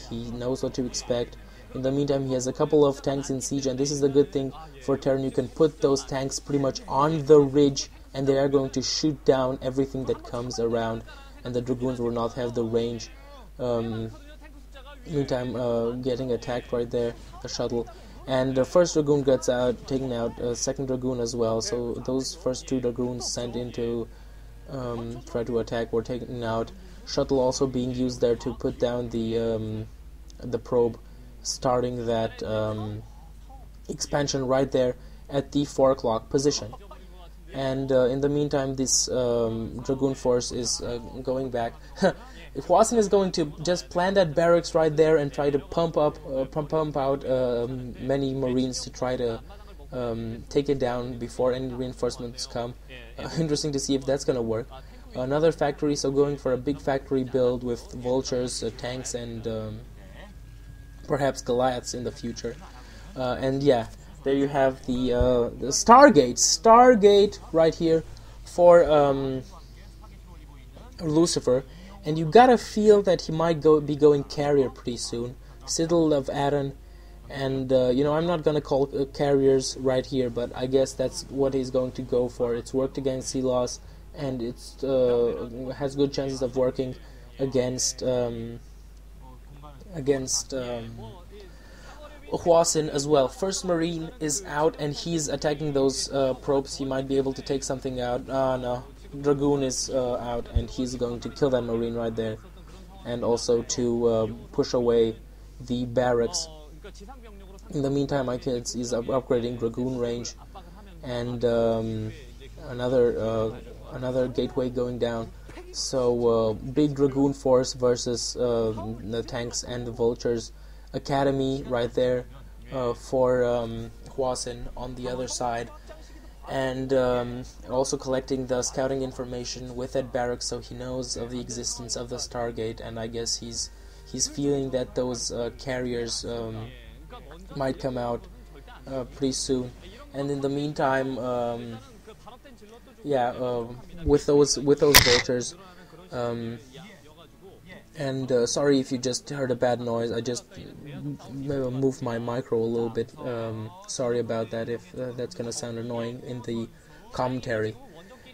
He knows what to expect. In the meantime, he has a couple of tanks in siege, and this is the good thing for Terran. You can put those tanks pretty much on the ridge, and they are going to shoot down everything that comes around, and the Dragoons will not have the range. Meantime, getting attacked right there, the shuttle. And the first Dragoon gets taken out, second Dragoon as well. So those first two Dragoons sent in to try to attack were taken out. Shuttle also being used there to put down the probe, starting that expansion right there at the 4 o'clock position. And in the meantime, this Dragoon force is going back. Hwasin is going to just plant that barracks right there and try to pump out many Marines to try to take it down before any reinforcements come. Interesting to see if that's going to work. Another factory, so going for a big factory build with vultures, tanks, and perhaps Goliaths in the future. And yeah, there you have the Stargate right here for Lucifer. And you gotta feel that he might be going carrier pretty soon. Citadel of Aden, and I'm not gonna call carriers right here, but I guess that's what he's going to go for. It's worked against sea loss, and it's has good chances of working against Hwasin as well. First Marine is out, and he's attacking those probes. He might be able to take something out. No. Dragoon is out, and he's going to kill that Marine right there, and also to push away the barracks. In the meantime, my kids is upgrading Dragoon range, and another gateway going down. So big Dragoon force versus the tanks and the vultures. Academy right there for Hwasin on the other side. And also collecting the scouting information with that barracks, so he knows of the existence of the Stargate, and I guess he's feeling that those carriers might come out pretty soon. And in the meantime, with those vultures. Sorry if you just heard a bad noise. I just moved my micro a little bit. Sorry about that if that's gonna sound annoying in the commentary.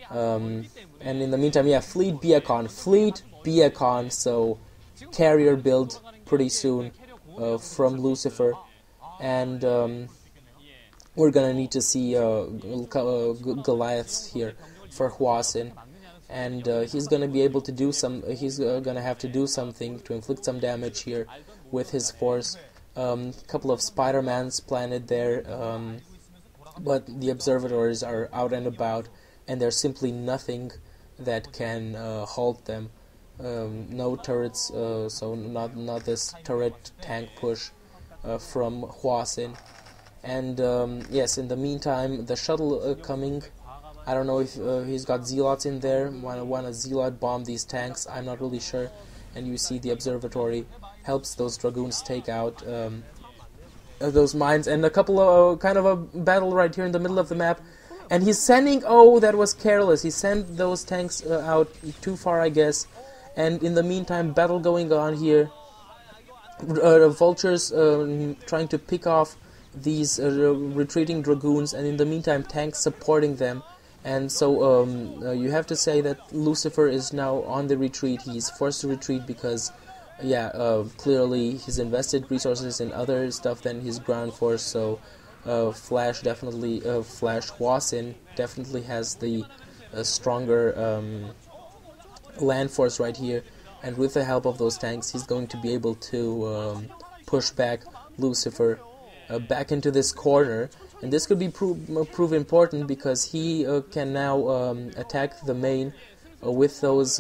And in the meantime, Fleet Beacon. So carrier build pretty soon from Lucifer, and we're gonna need to see Goliaths here for Hwasin. And he's going to be able to do he's going to have to do something to inflict some damage here with his force. Couple of Spider-Mans planted there, but the observatories are out and about, and there's simply nothing that can halt them. No turrets, so not this turret tank push from Hwasin. And yes, in the meantime, the shuttle coming. I don't know if he's got zealots in there. Want a zealot bomb these tanks? I'm not really sure. And you see the observatory helps those Dragoons take out those mines. And a couple of kind of a battle right here in the middle of the map. And he's sending. Oh, that was careless. He sent those tanks out too far, I guess. And in the meantime, battle going on here. Vultures trying to pick off these retreating Dragoons, and in the meantime, tanks supporting them. And so you have to say that Lucifer is now on the retreat. He's forced to retreat because, clearly he's invested resources in other stuff than his ground force. So Flash Hwasin definitely has the stronger land force right here. And with the help of those tanks, he's going to be able to push back Lucifer back into this corner. And this could be prove important because he can now attack the main with those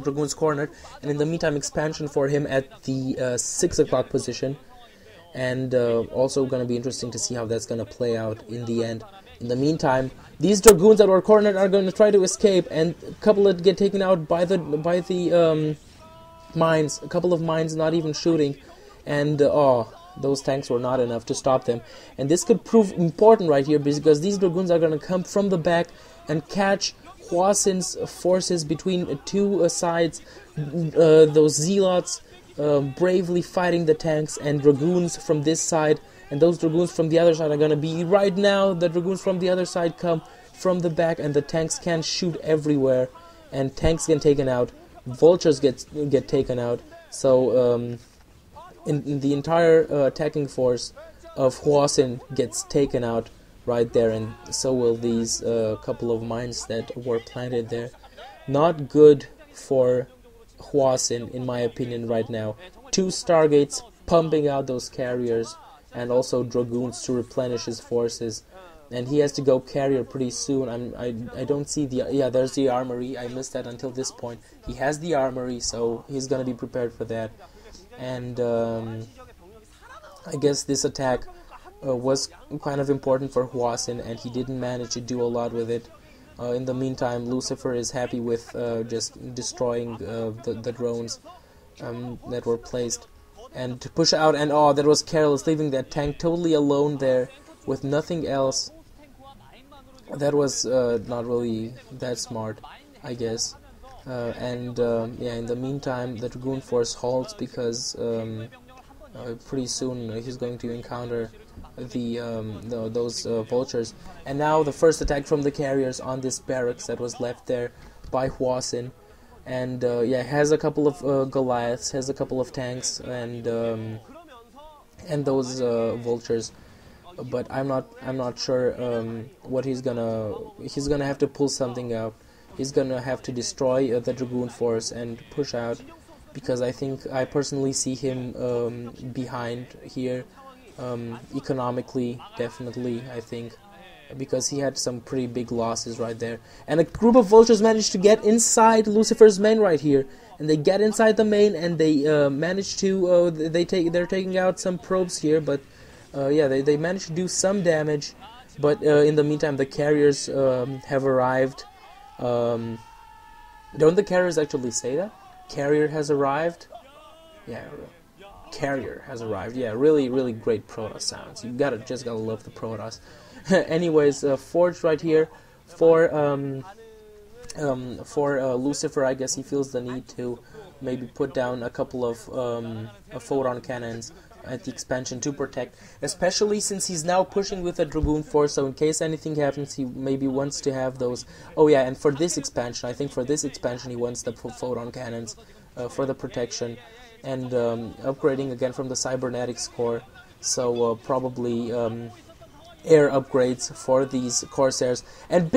Dragoons cornered. And in the meantime, expansion for him at the 6 o'clock position. And also going to be interesting to see how that's going to play out in the end. In the meantime, these Dragoons that were cornered are going to try to escape, and a couple that get taken out by the mines. A couple of mines not even shooting. And those tanks were not enough to stop them. And this could prove important right here because these Dragoons are going to come from the back and catch Hwasin's forces between two sides, those zealots bravely fighting the tanks, and dragoons from this side, and those dragoons from the other side are gonna be right now. The dragoons from the other side come from the back, and the tanks can shoot everywhere, and tanks get taken out, vultures get taken out. So in the entire attacking force of Hwasin gets taken out right there, and so will these couple of mines that were planted there. Not good for Hwasin, in my opinion, right now. 2 Stargates pumping out those carriers, and also dragoons to replenish his forces. And he has to go carrier pretty soon. I don't see the... Yeah, there's the armory. I missed that until this point. He has the armory, so he's gonna be prepared for that. And I guess this attack was kind of important for Hwasin, and he didn't manage to do a lot with it. In the meantime, Lucifer is happy with just destroying the drones that were placed. And to push out, and oh, that was careless, leaving that tank totally alone there with nothing else. That was not really that smart, I guess. Yeah, in the meantime, the Dragoon force halts because pretty soon he's going to encounter those vultures. And now the first attack from the carriers on this barracks that was left there by Hwasin. And yeah, has a couple of Goliaths, has a couple of tanks, and those vultures. But I'm not sure what he's gonna have to pull something out. He's gonna have to destroy the Dragoon force and push out, because I personally see him behind here, economically, definitely, I think, because he had some pretty big losses right there. And a group of vultures managed to get inside Lucifer's main right here, and they get inside the main, and they manage to they're taking out some probes here, but yeah, they managed to do some damage. But in the meantime, the carriers have arrived. Don't the carriers actually say that? Carrier has arrived? Yeah, carrier has arrived. Yeah, really great Protoss sounds. You just gotta love the Protoss. Anyways, Forge right here for Lucifer. I guess he feels the need to maybe put down a couple of photon cannons at the expansion to protect, especially since he's now pushing with a Dragoon force, so in case anything happens, he maybe wants to have those. Oh yeah, and for this expansion, I think for this expansion he wants the photon cannons for the protection, and upgrading again from the cybernetics core, so probably air upgrades for these Corsairs, and